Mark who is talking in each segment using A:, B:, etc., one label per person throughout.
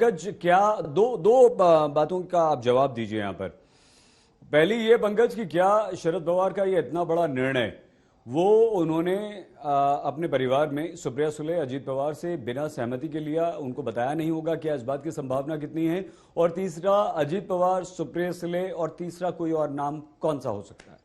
A: पंकज, क्या दो दो बातों का आप जवाब दीजिए यहां पर। पहली ये पंकज कि क्या शरद पवार का ये इतना बड़ा निर्णय वो उन्होंने अपने परिवार में सुप्रिया सुले, अजीत पवार से बिना सहमति के लिया, उनको बताया नहीं होगा? क्या इस बात की संभावना कितनी है? और तीसरा, अजीत पवार, सुप्रिया सुले और तीसरा कोई और नाम कौन सा हो सकता है?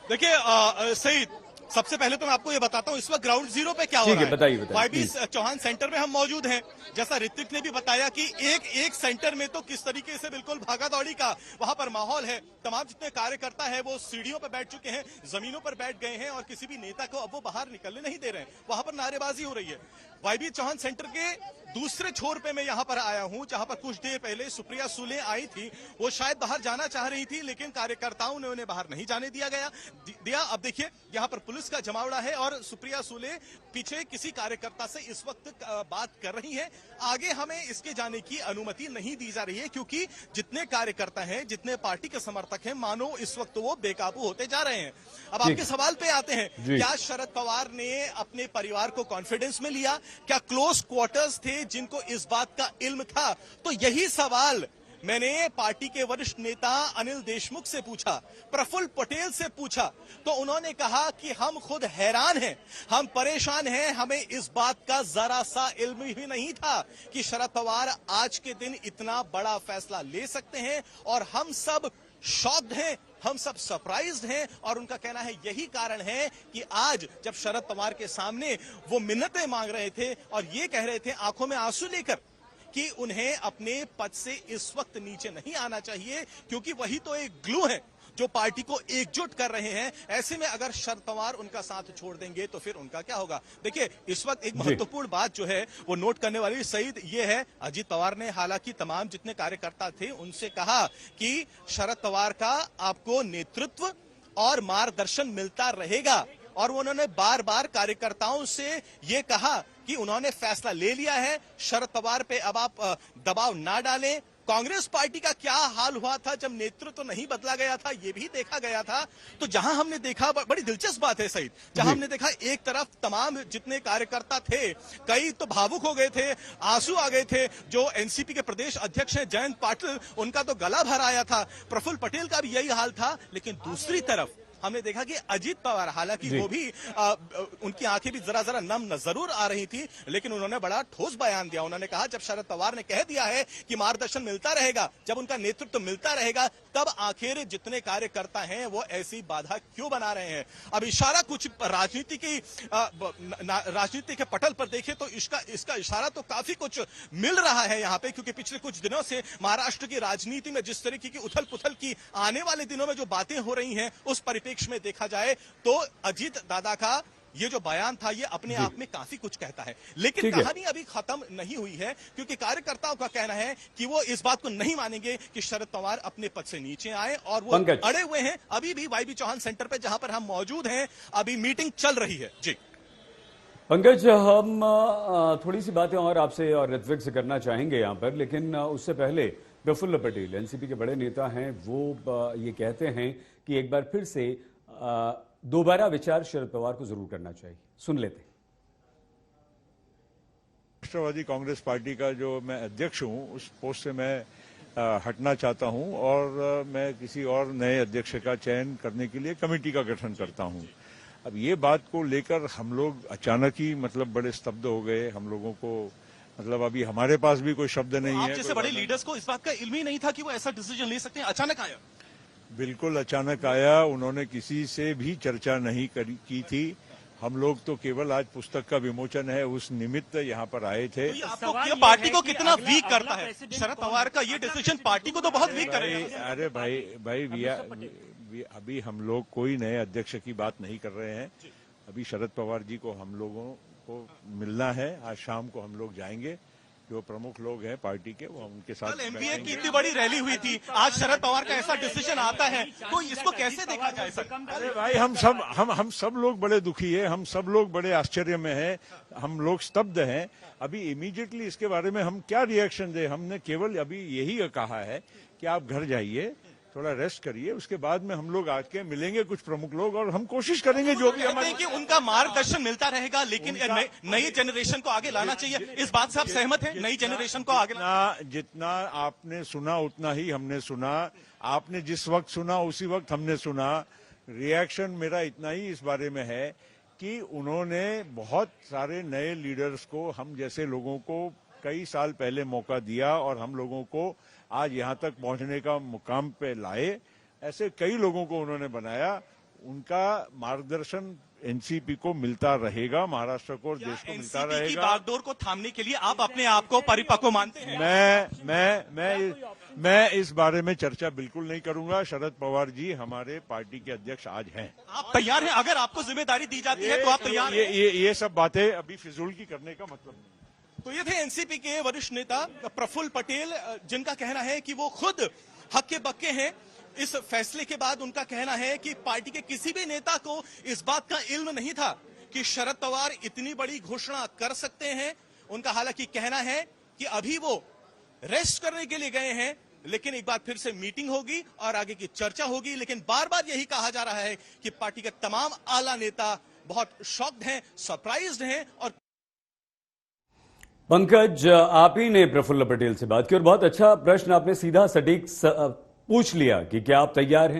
B: देखिए सही, सबसे पहले तो मैं आपको ये बताता हूँ इस वक्त ग्राउंड जीरो पे क्या हो रहा है।
A: बताइए।
B: वाईबी चौहान सेंटर में हम मौजूद हैं। जैसा ऋतिक ने भी बताया कि एक सेंटर में तो किस तरीके से बिल्कुल भागा दौड़ी का वहां पर माहौल है। तमाम जितने कार्यकर्ता है वो सीढ़ियों पर बैठ चुके हैं, जमीनों पर बैठ गए हैं और किसी भी नेता को अब वो बाहर निकलने नहीं दे रहे हैं। वहां पर नारेबाजी हो रही है। वाईबी चौहान सेंटर के दूसरे छोर पे मैं यहां पर आया हूं, जहां पर कुछ देर पहले सुप्रिया सुले आई थी। वो शायद बाहर जाना चाह रही थी, लेकिन कार्यकर्ताओं ने उन्हें बाहर नहीं जाने दिया। अब देखिए यहां पर पुलिस का जमावड़ा है और सुप्रिया सुले पीछे किसी कार्यकर्ता से इस वक्त बात कर रही है। आगे हमें इसके जाने की अनुमति नहीं दी जा रही है, क्योंकि जितने कार्यकर्ता हैं, जितने पार्टी के समर्थक हैं, मानो इस वक्त वो बेकाबू होते जा रहे हैं। अब आपके सवाल पे आते हैं, क्या शरद पवार ने अपने परिवार को कॉन्फिडेंस में लिया? क्या क्लोज क्वार्टर्स थे जिनको इस बात का इल्म था? तो यही सवाल मैंने पार्टी के वरिष्ठ नेता अनिल देशमुख से पूछा, प्रफुल्ल पटेल से पूछा, तो उन्होंने कहा कि हम खुद हैरान हैं, हम परेशान हैं, हमें इस बात का जरा सा इल्म ही नहीं था कि शरद पवार आज के दिन इतना बड़ा फैसला ले सकते हैं, और हम सब शॉक्ड हैं, हम सब सरप्राइज्ड हैं। और उनका कहना है यही कारण है कि आज जब शरद पवार के सामने वो मिन्नतें मांग रहे थे और ये कह रहे थे आंखों में आंसू लेकर कि उन्हें अपने पद से इस वक्त नीचे नहीं आना चाहिए, क्योंकि वही तो एक ग्लू है जो पार्टी को एकजुट कर रहे हैं। ऐसे में अगर शरद पवार उनका साथ छोड़ देंगे तो फिर उनका क्या होगा? देखिए इस वक्त एक महत्वपूर्ण बात जो है वो नोट करने वाली सईद ये है, अजीत पवार ने हालांकि तमाम जितने कार्यकर्ता थे उनसे कहा कि शरद पवार का आपको नेतृत्व और मार्गदर्शन मिलता रहेगा, और उन्होंने बार बार कार्यकर्ताओं से ये कहा कि उन्होंने फैसला ले लिया है, शरद पवार पे अब आप दबाव ना डालें। कांग्रेस पार्टी का क्या हाल हुआ था जब नेतृत्व नहीं बदला गया था, ये भी देखा गया था। तो जहां हमने देखा, बड़ी दिलचस्प बात है सईद, जहां हमने देखा एक तरफ तमाम जितने कार्यकर्ता थे, कई तो भावुक हो गए थे, आंसू आ गए थे। जो एनसीपी के प्रदेश अध्यक्ष हैं जयंत पाटिल, उनका तो गला भर आया था, प्रफुल्ल पटेल का भी यही हाल था। लेकिन दूसरी तरफ हमने देखा कि अजीत पवार, हालांकि वो भी उनकी आंखें भी जरा जरा नम जरूर आ रही थी, लेकिन उन्होंने बड़ा ठोस बयान दिया। उन्होंने कहा जब शरद पवार ने कह दिया है कि मार्गदर्शन मिलता रहेगा, जब उनका नेतृत्व मिलता रहेगा, तब आखिर जितने कार्यकर्ता हैं वो ऐसी बाधा क्यों बना रहे हैं? अब इशारा कुछ राजनीति के पटल पर देखें तो इसका इशारा तो काफी कुछ मिल रहा है यहाँ पे, क्योंकि पिछले कुछ दिनों से महाराष्ट्र की राजनीति में जिस तरीके की उथल पुथल की आने वाले दिनों में जो बातें हो रही हैं, उस परिप्रेक्ष्य में देखा जाए तो अजीत दादा का ये जो बयान था ये अपने आप में काफी कुछ कहता है। लेकिन कहानी अभी खत्म नहीं हुई है, क्योंकि कार्यकर्ताओं का कहना है कि वो इस बात को नहीं मानेंगे कि शरद पवार अपने पद से नीचे आए, और वो अड़े हुए हैं। अभी भी वाईबी चौहान सेंटर पे जहां पर हम मौजूद हैं, अभी मीटिंग चल रही है। जी
A: पंकज, हम थोड़ी सी बातें और आपसे और ऋत्विक से करना चाहेंगे यहां पर, लेकिन उससे पहले प्रफुल्ल पटेल एनसीपी के बड़े नेता हैं, वो ये कहते हैं कि एक बार फिर से दोबारा विचार शरद पवार को जरूर करना चाहिए। सुन लेते हैं।
C: राष्ट्रवादी कांग्रेस पार्टी का जो मैं अध्यक्ष हूं, उस पोस्ट से मैं हटना चाहता हूं और मैं किसी और नए अध्यक्ष का चयन करने के लिए कमेटी का गठन करता हूं। अब ये बात को लेकर हम लोग अचानक ही बड़े स्तब्ध हो गए। हम लोगों को अभी हमारे पास भी कोई शब्द नहीं है।
B: आप जैसे बड़े लीडर्स को इस बात का इल्म ही नहीं था कि वो ऐसा डिसीजन ले सकते हैं, अचानक आया?
C: बिल्कुल अचानक आया। उन्होंने किसी से भी चर्चा नहीं की थी। हम लोग तो केवल आज पुस्तक का विमोचन है उस निमित्त यहाँ पर आए थे।
B: तो आपको पार्टी को कितना वीक करता है शरद पवार का ये डिसीजन? पार्टी को तो बहुत वीक कर रहे हैं।
C: अरे भाई अभी हम लोग कोई नए अध्यक्ष की बात नहीं कर रहे हैं। अभी शरद पवार जी को हम लोगों को मिलना है। आज शाम को हम लोग जाएंगे, जो प्रमुख लोग हैं पार्टी के, वो उनके साथ।
B: एमपीए की इतनी बड़ी रैली हुई थी, आज शरद पवार का ऐसा डिसीजन आता है, तो इसको कैसे देखा जाए सर?
C: अरे भाई हम सब लोग बड़े दुखी है, हम सब लोग बड़े आश्चर्य में हैं, हम लोग स्तब्ध हैं। अभी इमीडिएटली इसके बारे में हम क्या रिएक्शन दें? हमने केवल अभी यही कहा है कि आप घर जाइए, थोड़ा रेस्ट करिए, उसके बाद में हम लोग आके मिलेंगे कुछ प्रमुख लोग और हम कोशिश करेंगे जो भी
B: कहते
C: हमारे
B: हैं कि उनका मार्गदर्शन मिलता रहेगा, लेकिन नई जनरेशन को आगे लाना चाहिए। इस बात से आप सहमत हैं? नई जनरेशन को आगे
C: जितना आपने सुना उतना ही हमने सुना, आपने जिस वक्त सुना उसी वक्त हमने सुना। रिएक्शन मेरा इतना ही इस बारे में है कि उन्होंने बहुत सारे नए लीडर्स को, हम जैसे लोगों को कई साल पहले मौका दिया और हम लोगों को आज यहां तक पहुंचने का मुकाम पे लाए। ऐसे कई लोगों को उन्होंने बनाया, उनका मार्गदर्शन एनसीपी को मिलता रहेगा, महाराष्ट्र को और देश को मिलता
B: एनसीपी की
C: रहेगा।
B: बागडोर को थामने के लिए आप अपने आप को परिपक्व मानते हैं?
C: मैं इस बारे में चर्चा बिल्कुल नहीं करूंगा। शरद पवार जी हमारे पार्टी के अध्यक्ष आज हैं।
B: आप तैयार हैं? अगर आपको जिम्मेदारी दी जाती है तो आप तैयार हैं?
C: ये सब बातें अभी फिजूल की करने का मतलब नहीं।
B: तो ये थे एनसीपी के वरिष्ठ नेता प्रफुल्ल पटेल, जिनका कहना है कि वो खुद हक्के बक्के हैं। इस फैसले के बाद उनका कहना है कि पार्टी के किसी भी नेता को इस बात का इल्म नहीं था कि शरद पवार इतनी बड़ी घोषणा कर सकते हैं। उनका हालांकि कहना है कि अभी वो रेस्ट करने के लिए गए हैं, लेकिन एक बार फिर से मीटिंग होगी और आगे की चर्चा होगी। लेकिन बार बार यही कहा जा रहा है कि पार्टी के तमाम आला नेता बहुत शॉक्ड हैं, सरप्राइज्ड हैं। और
A: पंकज, आप ही ने प्रफुल्ल पटेल से बात की और बहुत अच्छा प्रश्न आपने सीधा सटीक पूछ लिया कि क्या आप तैयार हैं।